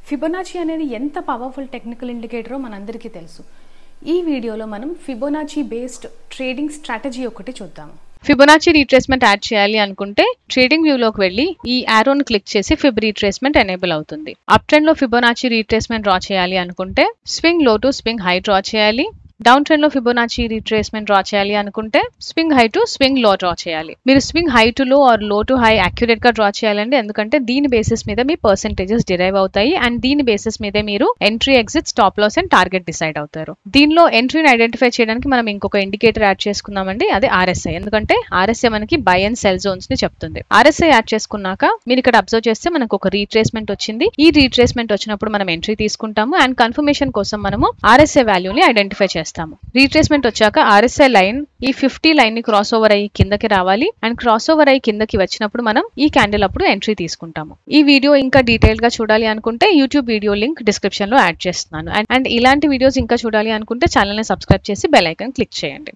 Fibonacci అనేది ఎంత powerful technical ఇండికేటరో మనందరికీ తెలుసు. ఈ వీడియోలో మనం ఫిబొనాచి బేస్డ్ ట్రేడింగ్ స్ట్రాటజీ ఒకటి చూద్దాము. ఫిబొనాచి రీట్రేస్మెంట్ యాడ్ చేయాలి అనుకుంటే ట్రేడింగ్ వ్యూలోకి వెళ్ళి ఈ యారోని క్లిక్ చేసి ఫిబ్ రీట్రేస్మెంట్ ఎనేబుల్ అవుతుంది. అప్ ట్రెండ్ లో ఫిబొనాచి రీట్రేస్మెంట్ డ్రా చేయాలి అనుకుంటే swing low to swing high draw చేయాలి. డౌన్ ట్రెండ్ లో ఫిబొనాచి రీట్రేస్మెంట్ డ్రా చేయాలి అనుకుంటే swing high to swing low draw చేయాలి. మీరు swing high to low or low to high accurate గా డ్రా చేయాలండి, ఎందుకంటే దీని బేసిస్ మీద మీ పర్సెంటేజెస్ డిరైవ్ అవుతాయి అండ్ దీని బేసిస్ మీద మీరు entry, exit, stop loss and target decide అవుతారు. దీనిలో ఎంట్రీని ఐడెంటిఫై చేయడానికి మనం ఇంకొక ఇండికేటర్ యాడ్ చేసుకుందామండి, అదే ఆర్ఎస్ఐ. ఎందుకంటే ఆర్ఎస్ఐ మనకి బై అండ్ సెల్ జోన్స్ ని చెప్తుంది. ఆర్ఎస్ఐ యాడ్ చేసుకున్నాక మీరు ఇక్కడ అబ్జర్వ్ చేస్తే మనకు ఒక రీట్రేస్మెంట్ వచ్చింది. ఈ రీట్రేస్మెంట్ వచ్చినప్పుడు మనం ఎంట్రీ తీసుకుంటాము అండ్ కన్ఫర్మేషన్ కోసం మనము ఆర్ఎస్ఐ వాల్యూని ఐడెంటిఫై చేస్తాము. రీట్రేస్మెంట్ వచ్చాక ఆర్ఎస్ఐ లైన్ ఈ 50 లైన్ ని క్రాస్ ఓవర్ అయ్యి కిందకి రావాలి అండ్ క్రాస్ ఓవర్ అయ్యి కిందకి వచ్చినప్పుడు మనం ఈ క్యాండిల్ అప్పుడు ఎంట్రీ తీసుకుంటాము. ఈ వీడియో ఇంకా డీటెయిల్ గా చూడాలి అనుకుంటే యూట్యూబ్ వీడియో లింక్ డిస్క్రిప్షన్ లో యాడ్ చేస్తున్నాను. అండ్ ఇలాంటి వీడియోస్ ఇంకా చూడాలి అనుకుంటే ఛానల్ ని సబ్స్క్రైబ్ చేసి బెల్ ఐకాన్ క్లిక్ చేయండి.